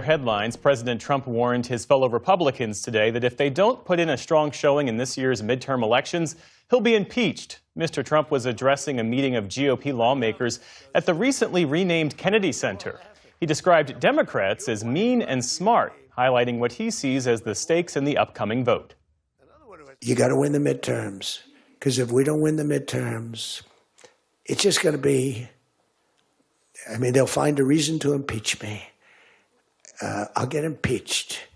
Headlines, President Trump warned his fellow Republicans today that if they don't put in a strong showing in this year's midterm elections, he'll be impeached. Mr. Trump was addressing a meeting of GOP lawmakers at the recently renamed Kennedy Center. He described Democrats as mean and smart, highlighting what he sees as the stakes in the upcoming vote. You got to win the midterms, because if we don't win the midterms, it's just going to be, they'll find a reason to impeach me. I'll get impeached.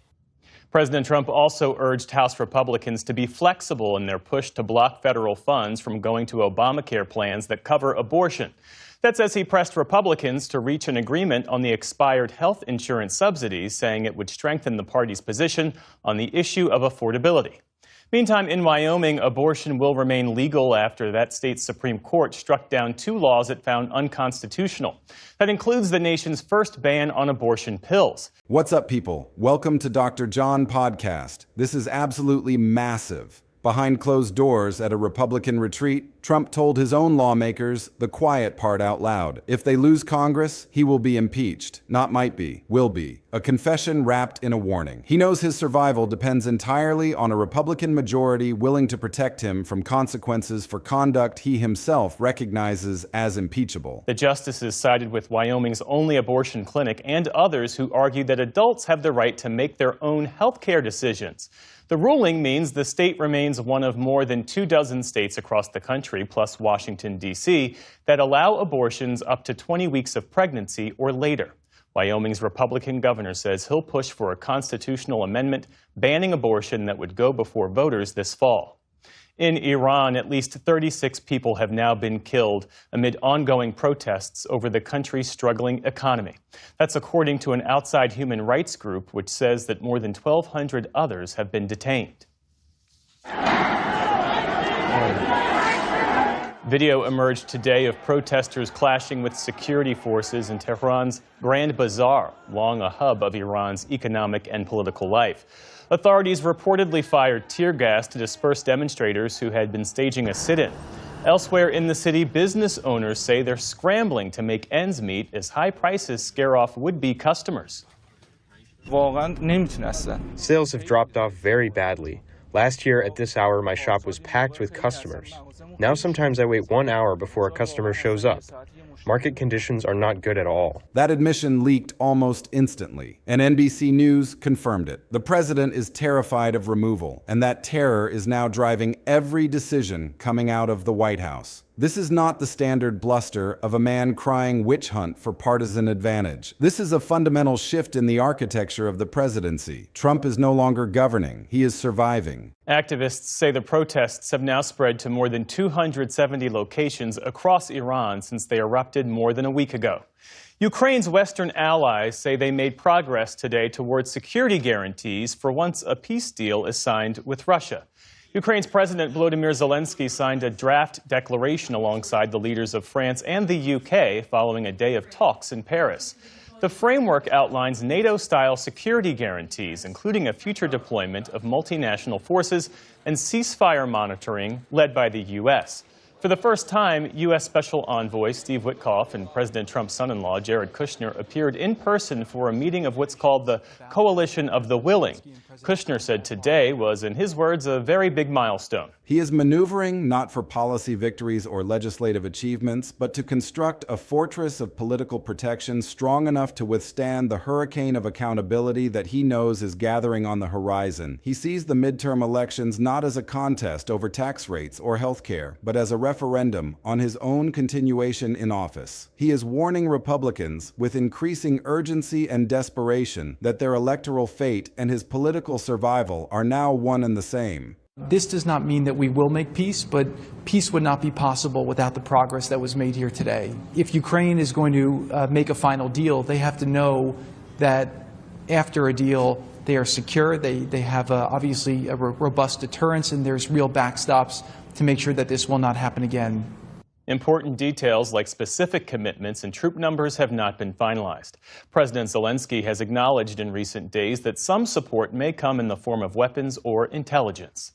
President Trump also urged House Republicans to be flexible in their push to block federal funds from going to Obamacare plans that cover abortion. That's as he pressed Republicans to reach an agreement on the expired health insurance subsidies, saying it would strengthen the party's position on the issue of affordability. Meantime, in Wyoming, abortion will remain legal after that state's Supreme Court struck down 2 laws it found unconstitutional. That includes the nation's first ban on abortion pills. What's up, people? Welcome to Dr. John Podcast. This is absolutely massive. Behind closed doors at a Republican retreat, Trump told his own lawmakers the quiet part out loud. If they lose Congress, he will be impeached. Not might be, will be. A confession wrapped in a warning. He knows his survival depends entirely on a Republican majority willing to protect him from consequences for conduct he himself recognizes as impeachable. The justices sided with Wyoming's only abortion clinic and others who argued that adults have the right to make their own health care decisions. The ruling means the state remains one of more than 24 states across the country, plus Washington, D.C., that allow abortions up to 20 weeks of pregnancy or later. Wyoming's Republican governor says he'll push for a constitutional amendment banning abortion that would go before voters this fall. In Iran, at least 36 people have now been killed amid ongoing protests over the country's struggling economy. That's according to an outside human rights group, which says that more than 1,200 others have been detained. Video emerged today of protesters clashing with security forces in Tehran's Grand Bazaar, long a hub of Iran's economic and political life. Authorities reportedly fired tear gas to disperse demonstrators who had been staging a sit-in. Elsewhere in the city, business owners say they're scrambling to make ends meet as high prices scare off would-be customers. Sales have dropped off very badly. Last year at this hour, my shop was packed with customers. Now sometimes I wait 1 hour before a customer shows up. Market conditions are not good at all. That admission leaked almost instantly, and NBC News confirmed it. The president is terrified of removal, and that terror is now driving every decision coming out of the White House. This is not the standard bluster of a man crying witch hunt for partisan advantage. This is a fundamental shift in the architecture of the presidency. Trump is no longer governing, he is surviving. Activists say the protests have now spread to more than 270 locations across Iran since they erupted more than a week ago. Ukraine's Western allies say they made progress today towards security guarantees for once a peace deal is signed with Russia. Ukraine's President Volodymyr Zelensky signed a draft declaration alongside the leaders of France and the UK following a day of talks in Paris. The framework outlines NATO-style security guarantees, including a future deployment of multinational forces and ceasefire monitoring led by the U.S. For the first time, U.S. Special Envoy Steve Witkoff and President Trump's son-in-law Jared Kushner appeared in person for a meeting of what's called the Coalition of the Willing. Kushner said today was, in his words, a very big milestone. He is maneuvering not for policy victories or legislative achievements, but to construct a fortress of political protection strong enough to withstand the hurricane of accountability that he knows is gathering on the horizon. He sees the midterm elections not as a contest over tax rates or health care, but as a referendum on his own continuation in office. He is warning Republicans with increasing urgency and desperation that their electoral fate and his political survival are now one and the same. This does not mean that we will make peace, but peace would not be possible without the progress that was made here today. If Ukraine is going to make a final deal, they have to know that after a deal, they are secure, they have obviously a robust deterrence, and there's real backstops to make sure that this will not happen again. Important details like specific commitments and troop numbers have not been finalized. President Zelensky has acknowledged in recent days that some support may come in the form of weapons or intelligence.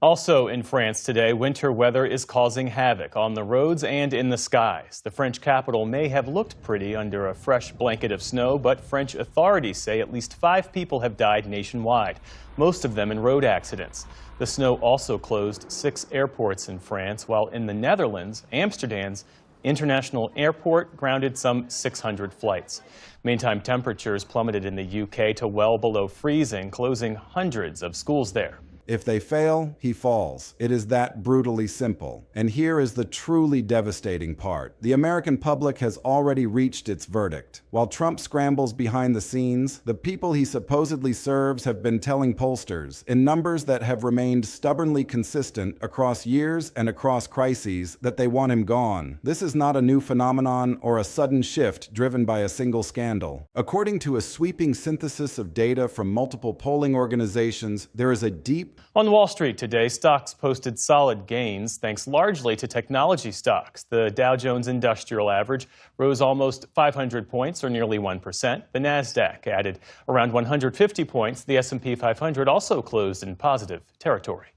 Also in France today, winter weather is causing havoc on the roads and in the skies. The French capital may have looked pretty under a fresh blanket of snow, but French authorities say at least 5 people have died nationwide, most of them in road accidents. The snow also closed 6 airports in France, while in the Netherlands, Amsterdam's international airport grounded some 600 flights. Meantime, temperatures plummeted in the UK to well below freezing, closing hundreds of schools there. If they fail, he falls. It is that brutally simple. And here is the truly devastating part. The American public has already reached its verdict. While Trump scrambles behind the scenes, the people he supposedly serves have been telling pollsters, in numbers that have remained stubbornly consistent across years and across crises, that they want him gone. This is not a new phenomenon or a sudden shift driven by a single scandal. According to a sweeping synthesis of data from multiple polling organizations, there is a deep On Wall Street today, stocks posted solid gains thanks largely to technology stocks. The Dow Jones Industrial Average rose almost 500 points, or nearly 1%. The Nasdaq added around 150 points. The S&P 500 also closed in positive territory.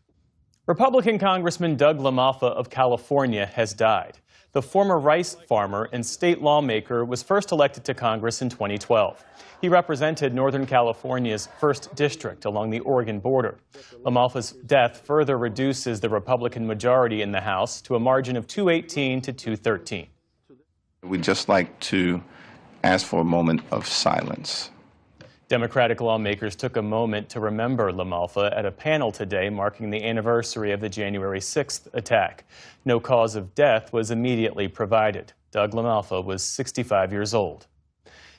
Republican Congressman Doug LaMalfa of California has died. The former rice farmer and state lawmaker was first elected to Congress in 2012. He represented Northern California's 1st District along the Oregon border. LaMalfa's death further reduces the Republican majority in the House to a margin of 218 to 213. We'd just like to ask for a moment of silence. Democratic lawmakers took a moment to remember LaMalfa at a panel today marking the anniversary of the January 6th attack. No cause of death was immediately provided. Doug LaMalfa was 65 years old.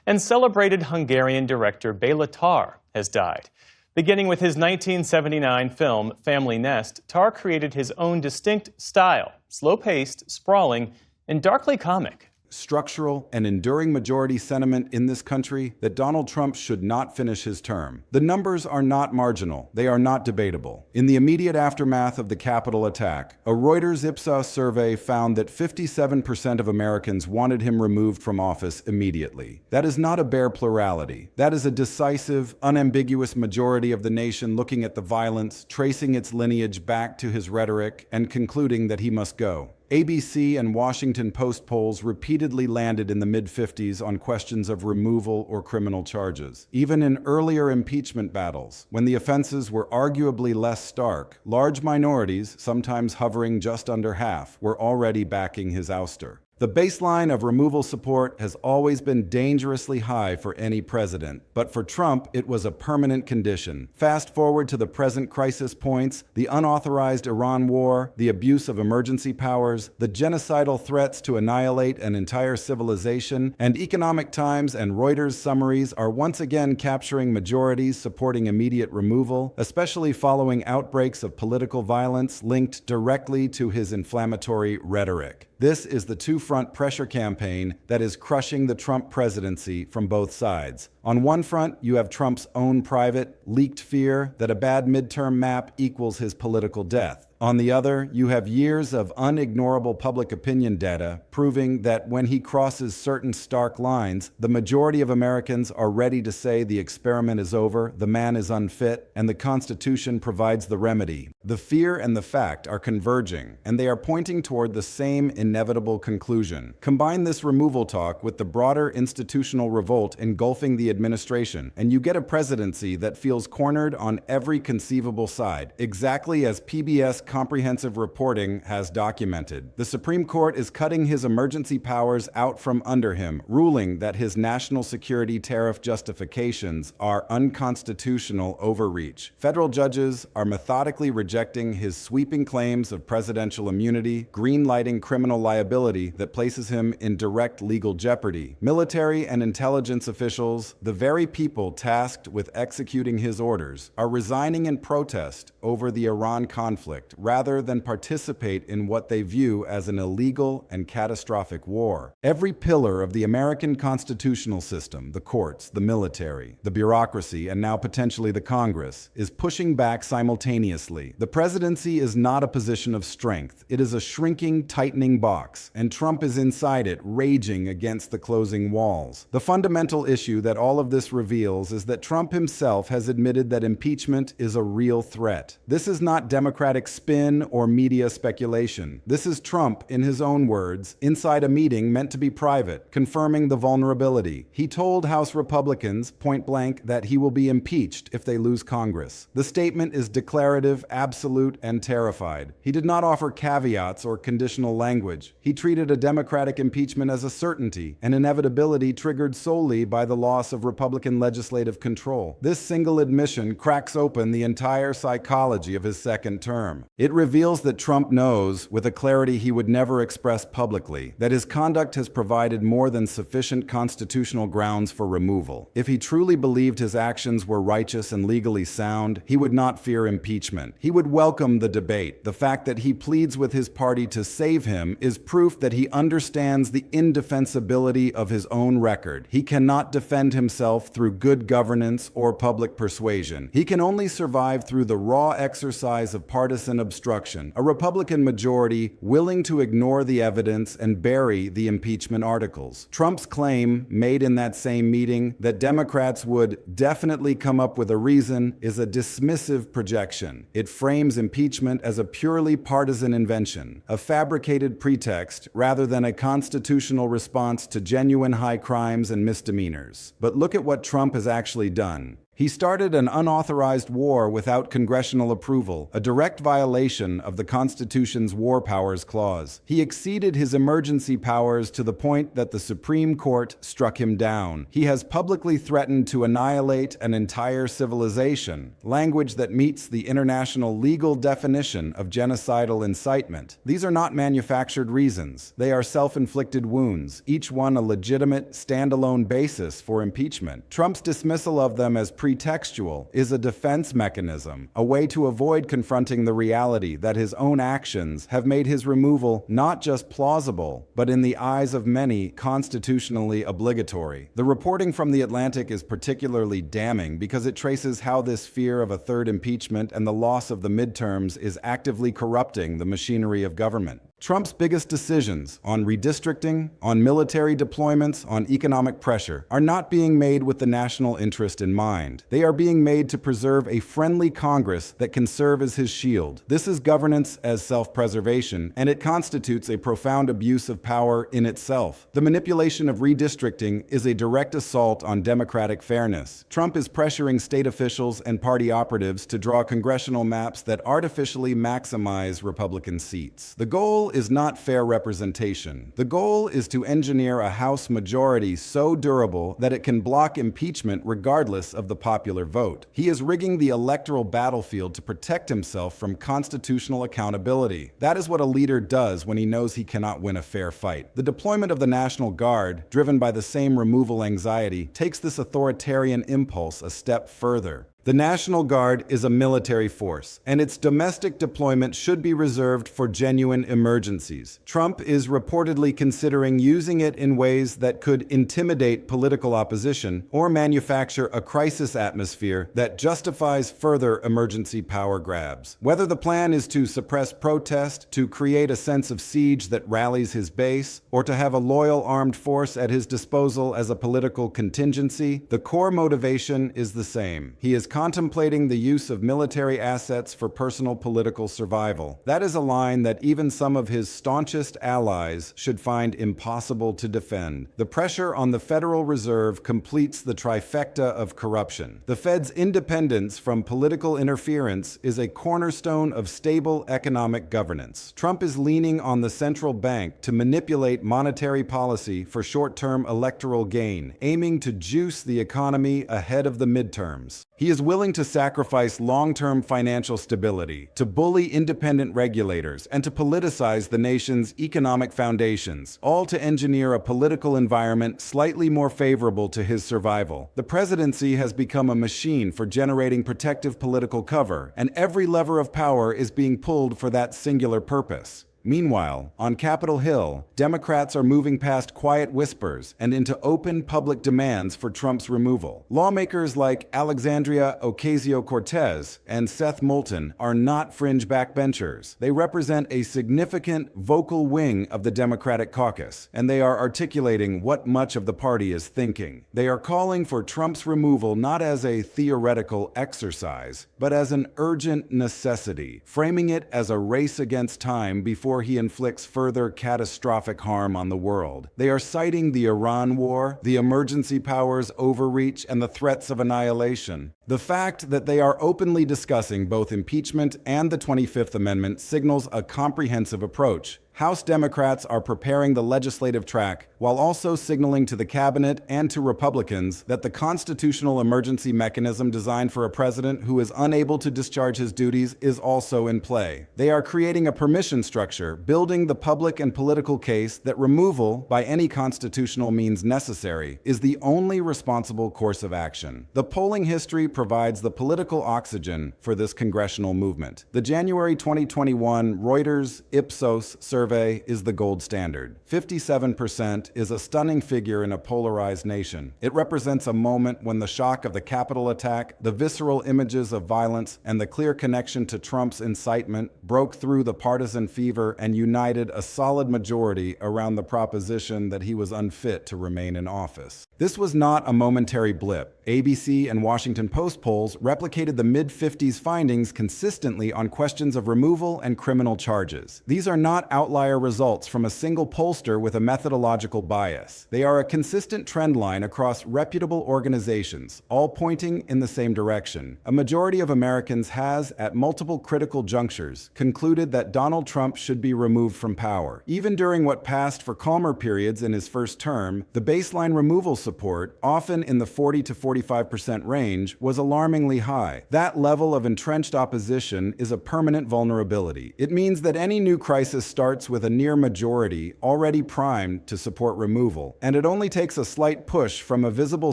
And celebrated Hungarian director Béla Tarr has died. Beginning with his 1979 film Family Nest, Tarr created his own distinct style, slow-paced, sprawling, and darkly comic. Structural and enduring majority sentiment in this country that Donald Trump should not finish his term. The numbers are not marginal. They are not debatable. In the immediate aftermath of the Capitol attack, a Reuters Ipsos survey found that 57% of Americans wanted him removed from office immediately. That is not a bare plurality. That is a decisive, unambiguous majority of the nation looking at the violence, tracing its lineage back to his rhetoric, and concluding that he must go. ABC and Washington Post polls repeatedly landed in the mid-50s on questions of removal or criminal charges. Even in earlier impeachment battles, when the offenses were arguably less stark, large minorities, sometimes hovering just under half, were already backing his ouster. The baseline of removal support has always been dangerously high for any president, but for Trump, it was a permanent condition. Fast forward to the present crisis points, the unauthorized Iran war, the abuse of emergency powers, the genocidal threats to annihilate an entire civilization, and Economic Times and Reuters summaries are once again capturing majorities supporting immediate removal, especially following outbreaks of political violence linked directly to his inflammatory rhetoric. This is the two-front pressure campaign that is crushing the Trump presidency from both sides. On one front, you have Trump's own private, leaked fear that a bad midterm map equals his political death. On the other, you have years of unignorable public opinion data proving that when he crosses certain stark lines, the majority of Americans are ready to say the experiment is over, the man is unfit, and the Constitution provides the remedy. The fear and the fact are converging, and they are pointing toward the same inevitable conclusion. Combine this removal talk with the broader institutional revolt engulfing the administration, and you get a presidency that feels cornered on every conceivable side, exactly as PBS comprehensive reporting has documented. The Supreme Court is cutting his emergency powers out from under him, ruling that his national security tariff justifications are unconstitutional overreach. Federal judges are methodically rejecting his sweeping claims of presidential immunity, green-lighting criminal liability that places him in direct legal jeopardy. Military and intelligence officials, the very people tasked with executing his orders, are resigning in protest over the Iran conflict, rather than participate in what they view as an illegal and catastrophic war. Every pillar of the American constitutional system, the courts, the military, the bureaucracy, and now potentially the Congress, is pushing back simultaneously. The presidency is not a position of strength. It is a shrinking, tightening box, and Trump is inside it, raging against the closing walls. The fundamental issue that all of this reveals is that Trump himself has admitted that impeachment is a real threat. This is not Democratic spin or media speculation. This is Trump, in his own words, inside a meeting meant to be private, confirming the vulnerability. He told House Republicans, point blank, that he will be impeached if they lose Congress. The statement is declarative, absolute, and terrified. He did not offer caveats or conditional language. He treated a Democratic impeachment as a certainty, an inevitability triggered solely by the loss of Republican legislative control. This single admission cracks open the entire psychology of his second term. It reveals that Trump knows, with a clarity he would never express publicly, that his conduct has provided more than sufficient constitutional grounds for removal. If he truly believed his actions were righteous and legally sound, he would not fear impeachment. He would welcome the debate. The fact that he pleads with his party to save him is proof that he understands the indefensibility of his own record. He cannot defend himself through good governance or public persuasion. He can only survive through the raw exercise of partisan obstruction, a Republican majority willing to ignore the evidence and bury the impeachment articles. Trump's claim, made in that same meeting, that Democrats would definitely come up with a reason is a dismissive projection. It frames impeachment as a purely partisan invention, a fabricated pretext rather than a constitutional response to genuine high crimes and misdemeanors. But look at what Trump has actually done. He started an unauthorized war without congressional approval, a direct violation of the Constitution's War Powers Clause. He exceeded his emergency powers to the point that the Supreme Court struck him down. He has publicly threatened to annihilate an entire civilization, language that meets the international legal definition of genocidal incitement. These are not manufactured reasons. They are self-inflicted wounds, each one a legitimate, standalone basis for impeachment. Trump's dismissal of them as pretextual is a defense mechanism, a way to avoid confronting the reality that his own actions have made his removal not just plausible, but in the eyes of many, constitutionally obligatory. The reporting from The Atlantic is particularly damning because it traces how this fear of a third impeachment and the loss of the midterms is actively corrupting the machinery of government. Trump's biggest decisions on redistricting, on military deployments, on economic pressure are not being made with the national interest in mind. They are being made to preserve a friendly Congress that can serve as his shield. This is governance as self-preservation, and it constitutes a profound abuse of power in itself. The manipulation of redistricting is a direct assault on democratic fairness. Trump is pressuring state officials and party operatives to draw congressional maps that artificially maximize Republican seats. The goal is not fair representation. The goal is to engineer a House majority so durable that it can block impeachment regardless of the popular vote. He is rigging the electoral battlefield to protect himself from constitutional accountability. That is what a leader does when he knows he cannot win a fair fight. The deployment of the National Guard, driven by the same removal anxiety, takes this authoritarian impulse a step further. The National Guard is a military force, and its domestic deployment should be reserved for genuine emergencies. Trump is reportedly considering using it in ways that could intimidate political opposition or manufacture a crisis atmosphere that justifies further emergency power grabs. Whether the plan is to suppress protest, to create a sense of siege that rallies his base, or to have a loyal armed force at his disposal as a political contingency, the core motivation is the same. He is contemplating the use of military assets for personal political survival. That is a line that even some of his staunchest allies should find impossible to defend. The pressure on the Federal Reserve completes the trifecta of corruption. The Fed's independence from political interference is a cornerstone of stable economic governance. Trump is leaning on the central bank to manipulate monetary policy for short-term electoral gain, aiming to juice the economy ahead of the midterms. He is willing to sacrifice long-term financial stability, to bully independent regulators, and to politicize the nation's economic foundations, all to engineer a political environment slightly more favorable to his survival. The presidency has become a machine for generating protective political cover, and every lever of power is being pulled for that singular purpose. Meanwhile, on Capitol Hill, Democrats are moving past quiet whispers and into open public demands for Trump's removal. Lawmakers like Alexandria Ocasio-Cortez and Seth Moulton are not fringe backbenchers. They represent a significant vocal wing of the Democratic caucus, and they are articulating what much of the party is thinking. They are calling for Trump's removal not as a theoretical exercise, but as an urgent necessity, framing it as a race against time before he inflicts further catastrophic harm on the world. They are citing the Iran war, the emergency powers' overreach, and the threats of annihilation. The fact that they are openly discussing both impeachment and the 25th Amendment signals a comprehensive approach. House Democrats are preparing the legislative track while also signaling to the cabinet and to Republicans that the constitutional emergency mechanism designed for a president who is unable to discharge his duties is also in play. They are creating a permission structure, building the public and political case that removal, by any constitutional means necessary, is the only responsible course of action. The polling history provides the political oxygen for this congressional movement. The January 2021 Reuters Ipsos survey is the gold standard. 57% is a stunning figure in a polarized nation. It represents a moment when the shock of the Capitol attack, the visceral images of violence, and the clear connection to Trump's incitement broke through the partisan fever and united a solid majority around the proposition that he was unfit to remain in office. This was not a momentary blip. ABC and Washington Post polls replicated the mid-50s findings consistently on questions of removal and criminal charges. These are not outlier results from a single pollster with a methodological bias. They are a consistent trend line across reputable organizations, all pointing in the same direction. A majority of Americans has, at multiple critical junctures, concluded that Donald Trump should be removed from power. Even during what passed for calmer periods in his first term, the baseline removal support, often in the 40 to 45% range, was alarmingly high. That level of entrenched opposition is a permanent vulnerability. It means that any new crisis starts with a near majority already primed to support removal, and it only takes a slight push from a visible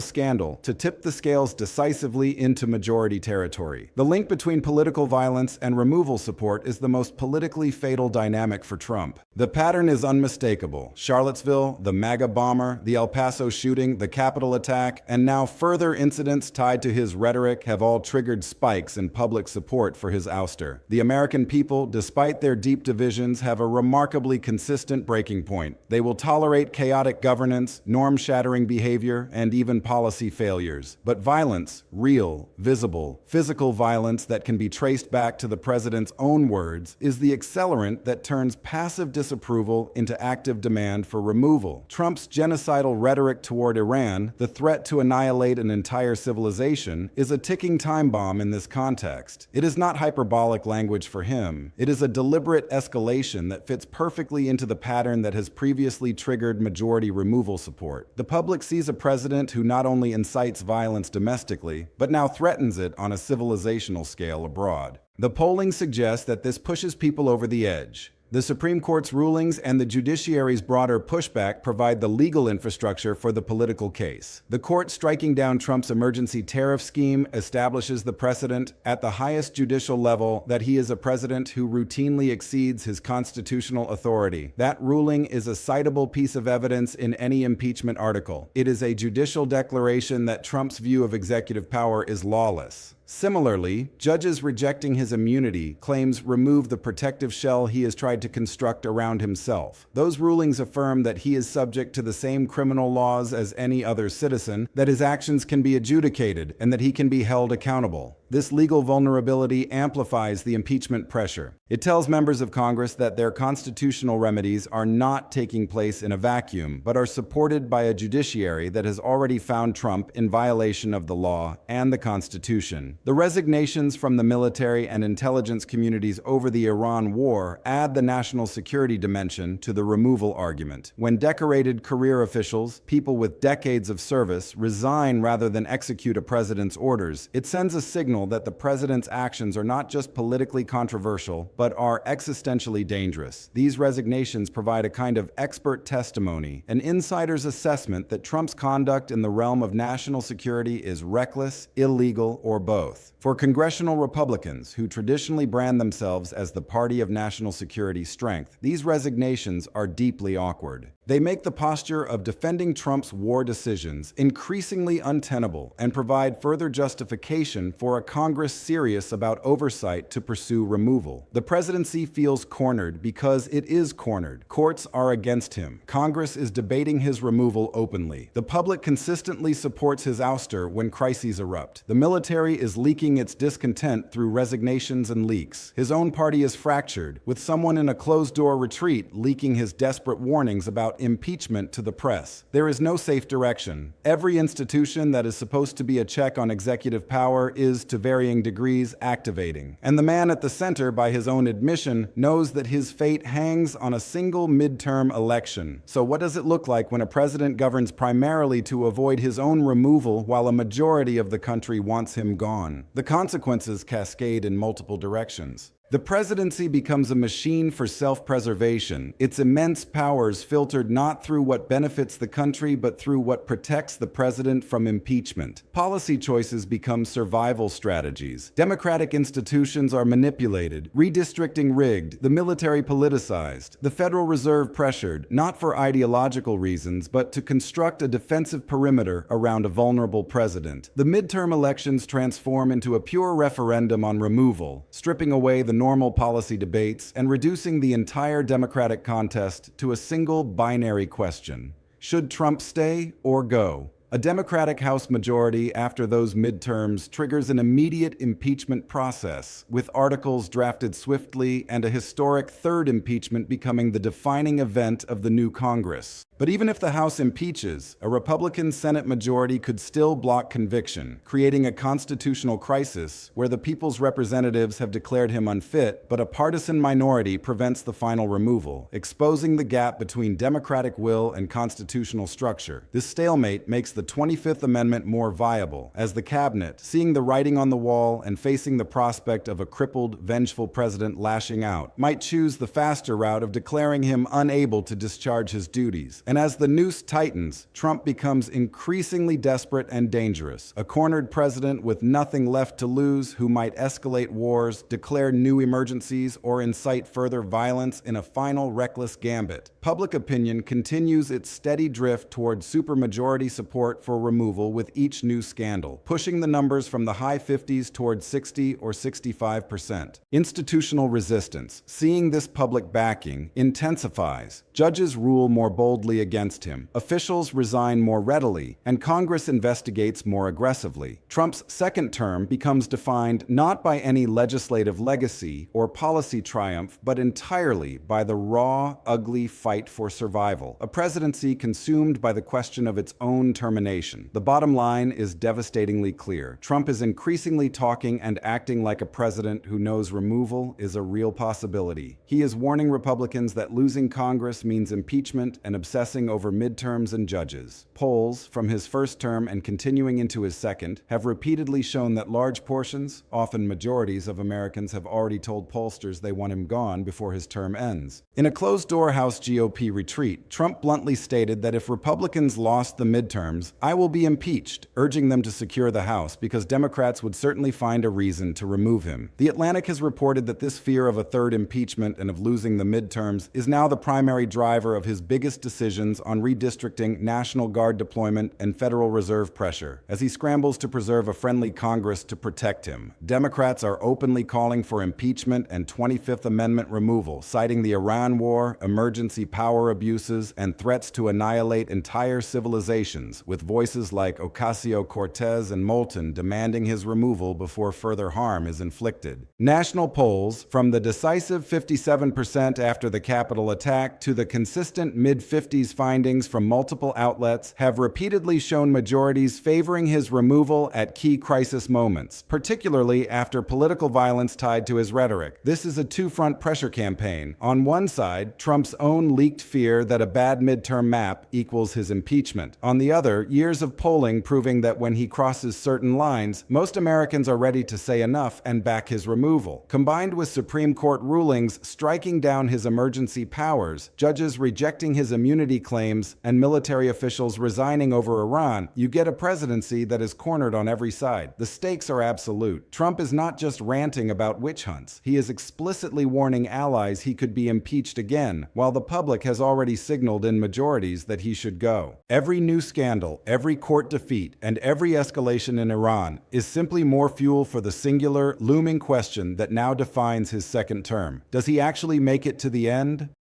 scandal to tip the scales decisively into majority territory. The link between political violence and removal support is the most politically fatal dynamic for Trump. The pattern is unmistakable. Charlottesville, the MAGA bomber, the El Paso shooting, the Capitol attack, and now further incidents tied to his rhetoric have all triggered spikes in public support for his ouster. The American people, despite their deep divisions, have a remarkably consistent breaking point. They will tolerate chaotic governance, norm-shattering behavior, and even policy failures. But violence, real, visible, physical violence that can be traced back to the president's own words, is the accelerant that turns passive disapproval into active demand for removal. Trump's genocidal rhetoric toward Iran, the threat to annihilate an entire civilization, is a ticking time bomb in this context. It is not hyperbolic language for him. It is a deliberate escalation that fits perfectly into the pattern that has previously triggered majority removal support. The public sees a president who not only incites violence domestically, but now threatens it on a civilizational scale abroad. The polling suggests that this pushes people over the edge. The Supreme Court's rulings and the judiciary's broader pushback provide the legal infrastructure for the political case. The court striking down Trump's emergency tariff scheme establishes the precedent at the highest judicial level that he is a president who routinely exceeds his constitutional authority. That ruling is a citable piece of evidence in any impeachment article. It is a judicial declaration that Trump's view of executive power is lawless. Similarly, judges rejecting his immunity claims remove the protective shell he has tried to construct around himself. Those rulings affirm that he is subject to the same criminal laws as any other citizen, that his actions can be adjudicated, and that he can be held accountable. This legal vulnerability amplifies the impeachment pressure. It tells members of Congress that their constitutional remedies are not taking place in a vacuum, but are supported by a judiciary that has already found Trump in violation of the law and the Constitution. The resignations from the military and intelligence communities over the Iran war add the national security dimension to the removal argument. When decorated career officials, people with decades of service, resign rather than execute a president's orders, it sends a signal that the president's actions are not just politically controversial, but are existentially dangerous. These resignations provide a kind of expert testimony, an insider's assessment that Trump's conduct in the realm of national security is reckless, illegal, or both. For congressional Republicans, who traditionally brand themselves as the party of national security strength, these resignations are deeply awkward. They make the posture of defending Trump's war decisions increasingly untenable and provide further justification for a Congress serious about oversight to pursue removal. The presidency feels cornered because it is cornered. Courts are against him. Congress is debating his removal openly. The public consistently supports his ouster when crises erupt. The military is leaking its discontent through resignations and leaks. His own party is fractured, with someone in a closed-door retreat leaking his desperate warnings about impeachment to the press. There is no safe direction. Every institution that is supposed to be a check on executive power is, to varying degrees, activating. And the man at the center, by his own admission, knows that his fate hangs on a single midterm election. So what does it look like when a president governs primarily to avoid his own removal while a majority of the country wants him gone? The consequences cascade in multiple directions. The presidency becomes a machine for self-preservation, its immense powers filtered not through what benefits the country but through what protects the president from impeachment. Policy choices become survival strategies. Democratic institutions are manipulated, redistricting rigged, the military politicized, the Federal Reserve pressured, not for ideological reasons, but to construct a defensive perimeter around a vulnerable president. The midterm elections transform into a pure referendum on removal, stripping away the normal policy debates and reducing the entire Democratic contest to a single binary question: should Trump stay or go? A Democratic House majority after those midterms triggers an immediate impeachment process, with articles drafted swiftly and a historic third impeachment becoming the defining event of the new Congress. But even if the House impeaches, a Republican Senate majority could still block conviction, creating a constitutional crisis where the people's representatives have declared him unfit, but a partisan minority prevents the final removal, exposing the gap between democratic will and constitutional structure. This stalemate makes the 25th Amendment more viable, as the cabinet, seeing the writing on the wall and facing the prospect of a crippled, vengeful president lashing out, might choose the faster route of declaring him unable to discharge his duties. And as the noose tightens, Trump becomes increasingly desperate and dangerous, a cornered president with nothing left to lose who might escalate wars, declare new emergencies, or incite further violence in a final reckless gambit. Public opinion continues its steady drift toward supermajority support for removal with each new scandal, pushing the numbers from the high 50s toward 60 or 65%. Institutional resistance, seeing this public backing, intensifies. Judges rule more boldly against him, officials resign more readily, and Congress investigates more aggressively. Trump's second term becomes defined not by any legislative legacy or policy triumph, but entirely by the raw, ugly fight for survival, a presidency consumed by the question of its own termination. The bottom line is devastatingly clear. Trump is increasingly talking and acting like a president who knows removal is a real possibility. He is warning Republicans that losing Congress means impeachment and obsessing over midterms and judges. Polls, from his first term and continuing into his second, have repeatedly shown that large portions, often majorities of Americans have already told pollsters they want him gone before his term ends. In a closed-door House GOP retreat, Trump bluntly stated that if Republicans lost the midterms, "I will be impeached," urging them to secure the House because Democrats would certainly find a reason to remove him. The Atlantic has reported that this fear of a third impeachment and of losing the midterms is now the primary driver of his biggest decision decisions on redistricting, National Guard deployment, and Federal Reserve pressure, as he scrambles to preserve a friendly Congress to protect him. Democrats are openly calling for impeachment and 25th Amendment removal, citing the Iran war, emergency power abuses, and threats to annihilate entire civilizations, with voices like Ocasio-Cortez and Moulton demanding his removal before further harm is inflicted. National polls, from the decisive 57% after the Capitol attack to the consistent mid-50s findings from multiple outlets, have repeatedly shown majorities favoring his removal at key crisis moments, particularly after political violence tied to his rhetoric. This is a two-front pressure campaign. On one side, Trump's own leaked fear that a bad midterm map equals his impeachment. On the other, years of polling proving that when he crosses certain lines, most Americans are ready to say enough and back his removal. Combined with Supreme Court rulings striking down his emergency powers, judges rejecting his immunity claims, and military officials resigning over Iran, you get a presidency that is cornered on every side. The stakes are absolute. Trump is not just ranting about witch hunts. He is explicitly warning allies he could be impeached again, while the public has already signaled in majorities that he should go. Every new scandal, every court defeat, and every escalation in Iran is simply more fuel for the singular, looming question that now defines his second term. Does he actually make it to the end?